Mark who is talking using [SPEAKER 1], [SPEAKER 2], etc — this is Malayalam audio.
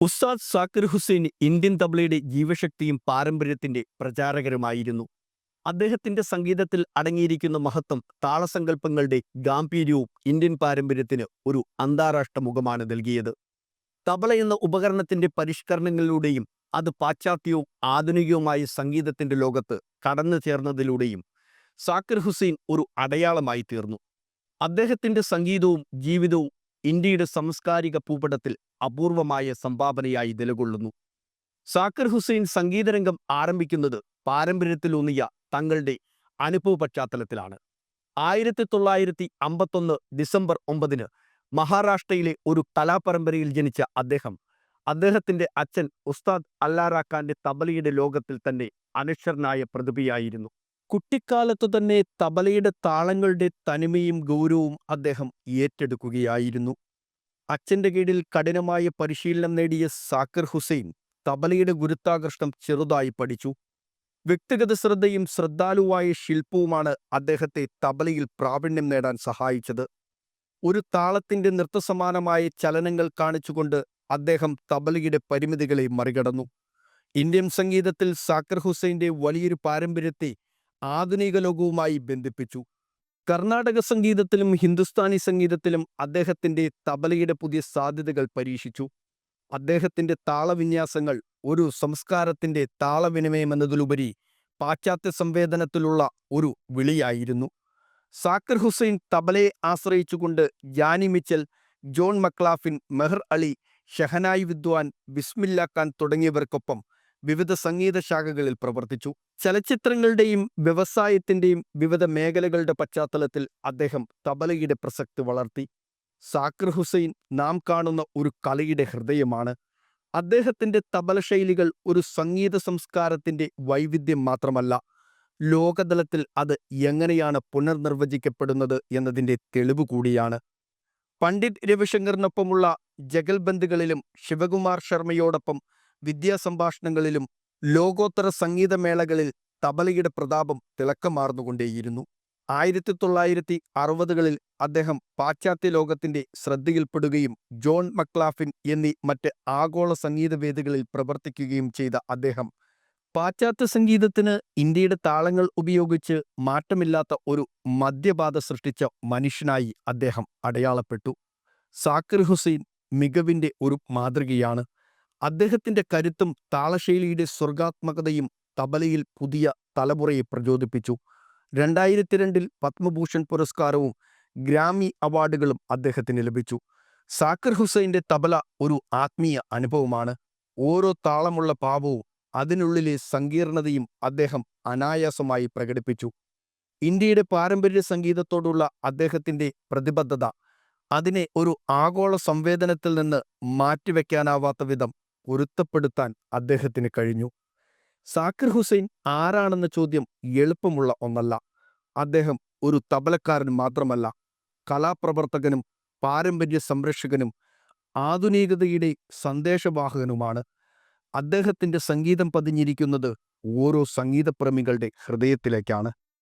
[SPEAKER 1] ഉസ്താദ് സാക്കിർ ഹുസൈൻ ഇന്ത്യൻ തബ്ലയുടെ ജീവശക്തിയും പാരമ്പര്യത്തിന്റെ പ്രചാരകരുമായിരുന്നു. അദ്ദേഹത്തിന്റെ സംഗീതത്തിൽ അടങ്ങിയിരിക്കുന്ന മഹത്വം, താളസങ്കല്പങ്ങളുടെ ഗാംഭീര്യവും ഇന്ത്യൻ പാരമ്പര്യത്തിന് ഒരു അന്താരാഷ്ട്ര മുഖമാണ് നൽകിയത്. തബല എന്ന ഉപകരണത്തിന്റെ പരിഷ്കരണങ്ങളിലൂടെയും അത് പാശ്ചാത്യവും ആധുനികവുമായ സംഗീതത്തിന്റെ ലോകത്ത് കടന്നു ചേർന്നതിലൂടെയും സാക്കിർ ഹുസൈൻ ഒരു അടയാളമായി തീർന്നു. അദ്ദേഹത്തിന്റെ സംഗീതവും ജീവിതവും ഇന്ത്യയുടെ സാംസ്കാരിക ഭൂപടത്തിൽ അപൂർവമായ സംഭാവനയായി നിലകൊള്ളുന്നു. സാക്കിർ ഹുസൈൻ സംഗീതരംഗം ആരംഭിക്കുന്നത് പാരമ്പര്യത്തിലൂന്നിയ തങ്ങളുടെ അനുഭവ പശ്ചാത്തലത്തിലാണ്. 1951 ഡിസംബർ 9 മഹാരാഷ്ട്രയിലെ ഒരു കലാപരമ്പരയിൽ ജനിച്ച അദ്ദേഹത്തിന്റെ അച്ഛൻ ഉസ്താദ് അല്ലാറാഖാന്റെ തബലയുടെ ലോകത്തിൽ തന്നെ അനശ്വരനായ പ്രതിഭയായിരുന്നു. കുട്ടിക്കാലത്തു തന്നെ തബലയുടെ താളങ്ങളുടെ തനിമയും ഗൗരവവും അദ്ദേഹം ഏറ്റെടുക്കുകയായിരുന്നു. അച്ഛന്റെ കീഴിൽ കഠിനമായ പരിശീലനം നേടിയ സാക്കിർ ഹുസൈൻ തബലയുടെ ഗുരുത്വാകർഷണം ചെറുതായി പഠിച്ചു. വ്യക്തിഗത ശ്രദ്ധയും ശ്രദ്ധാലുവായ ശില്പവുമാണ് അദ്ദേഹത്തെ തബലയിൽ പ്രാവീണ്യം നേടാൻ സഹായിച്ചത്. ഒരു താളത്തിന്റെ നൃത്തസമാനമായ ചലനങ്ങൾ കാണിച്ചുകൊണ്ട് അദ്ദേഹം തബലയുടെ പരിമിതികളെ മറികടന്നു. ഇന്ത്യൻ സംഗീതത്തിൽ സാക്കിർ ഹുസൈന്റെ വലിയൊരു പാരമ്പര്യത്തെ ആധുനിക ലോകവുമായി ബന്ധിപ്പിച്ചു. കർണാടക സംഗീതത്തിലും ഹിന്ദുസ്ഥാനി സംഗീതത്തിലും അദ്ദേഹത്തിന്റെ തബലയുടെ പുതിയ സാധ്യതകൾ പരീക്ഷിച്ചു. അദ്ദേഹത്തിന്റെ താളവിന്യാസങ്ങൾ ഒരു സംസ്കാരത്തിന്റെ താളവിനിമയമെന്നതിലുപരി പാശ്ചാത്യ സംവേദനത്തിലുള്ള ഒരു വിളിയായിരുന്നു. സാക്കിർ ഹുസൈൻ തബലയെ ആശ്രയിച്ചുകൊണ്ട് ജാനി മിച്ചൽ, ജോൺ മക്ലാഫിൻ, മെഹർ അലി, ഷഹനായി വിദ്വാൻ, ബിസ്മില്ല ഖാൻ തുടങ്ങിയവർക്കൊപ്പം വിവിധ സംഗീത ശാഖകളിൽ പ്രവർത്തിച്ചു. ചലച്ചിത്രങ്ങളുടെയും വ്യവസായത്തിന്റെയും വിവിധ മേഖലകളുടെ പശ്ചാത്തലത്തിൽ അദ്ദേഹം തബലയുടെ പ്രസക്തി വളർത്തി. സാക്കിർ ഹുസൈൻ നാം കാണുന്ന ഒരു കലയുടെ ഹൃദയമാണ്. അദ്ദേഹത്തിന്റെ തബല ശൈലികൾ ഒരു സംഗീത സംസ്കാരത്തിന്റെ വൈവിധ്യം മാത്രമല്ല, ലോകതലത്തിൽ അത് എങ്ങനെയാണ് പുനർനിർവചിക്കപ്പെടുന്നത് എന്നതിൻ്റെ തെളിവ് കൂടിയാണ്. പണ്ഡിറ്റ് രവിശങ്കറിനൊപ്പമുള്ള ജഗൽബന്ദികളിലും ശിവകുമാർ ശർമ്മയോടൊപ്പം വിദ്യാസംഭാഷണങ്ങളിലും ലോകോത്തര സംഗീതമേളകളിൽ തബലയുടെ പ്രതാപം തിളക്കമാർന്നുകൊണ്ടേയിരുന്നു. 1960കളിൽ അദ്ദേഹം പാശ്ചാത്യ ലോകത്തിന്റെ ശ്രദ്ധയിൽപ്പെടുകയും ജോൺ മക്ലാഫിൻ എന്നീ മറ്റ് ആഗോള സംഗീതവേദികളിൽ പ്രവർത്തിക്കുകയും ചെയ്ത അദ്ദേഹം പാശ്ചാത്യ സംഗീതത്തിന് ഇന്ത്യയുടെ താളങ്ങൾ ഉപയോഗിച്ച് മാറ്റമില്ലാത്ത ഒരു മധ്യപാത സൃഷ്ടിച്ച മനുഷ്യനായി അദ്ദേഹം അടയാളപ്പെട്ടു. സാക്കിർ ഹുസൈൻ മികവിന്റെ ഒരു മാതൃകയാണ്. അദ്ദേഹത്തിന്റെ കരുത്തും താളശൈലിയുടെ സർഗാത്മകതയും തബലയിൽ പുതിയ തലമുറയെ പ്രചോദിപ്പിച്ചു. 2002 പത്മഭൂഷൺ പുരസ്കാരവും ഗ്രാമി അവാർഡുകളും അദ്ദേഹത്തിന് ലഭിച്ചു. സാക്കിർ ഹുസൈന്റെ തബല ഒരു ആത്മീയ അനുഭവമാണ്. ഓരോ താളമുള്ള ഭാവവും അതിനുള്ളിലെ സങ്കീർണതയും അദ്ദേഹം അനായാസമായി പ്രകടിപ്പിച്ചു. ഇന്ത്യയുടെ പാരമ്പര്യ സംഗീതത്തോടുള്ള അദ്ദേഹത്തിന്റെ പ്രതിബദ്ധത അതിനെ ഒരു ആഗോള സംവേദനത്തിൽ നിന്ന് മാറ്റിവെക്കാനാവാത്ത വിധം പൊരുത്തപ്പെടുത്താൻ അദ്ദേഹത്തിന് കഴിഞ്ഞു. സാക്കിർ ഹുസൈൻ ആരാണെന്ന ചോദ്യം എളുപ്പമുള്ള ഒന്നല്ല. അദ്ദേഹം ഒരു തബലക്കാരൻ മാത്രമല്ല, കലാപ്രവർത്തകനും പാരമ്പര്യ സംരക്ഷകനും ആധുനികതയുടെ സന്ദേശവാഹകനുമാണ്. അദ്ദേഹത്തിന്റെ സംഗീതം പതിഞ്ഞിരിക്കുന്നത് ഓരോ സംഗീതപ്രേമികളുടെ ഹൃദയത്തിലേക്കാണ്.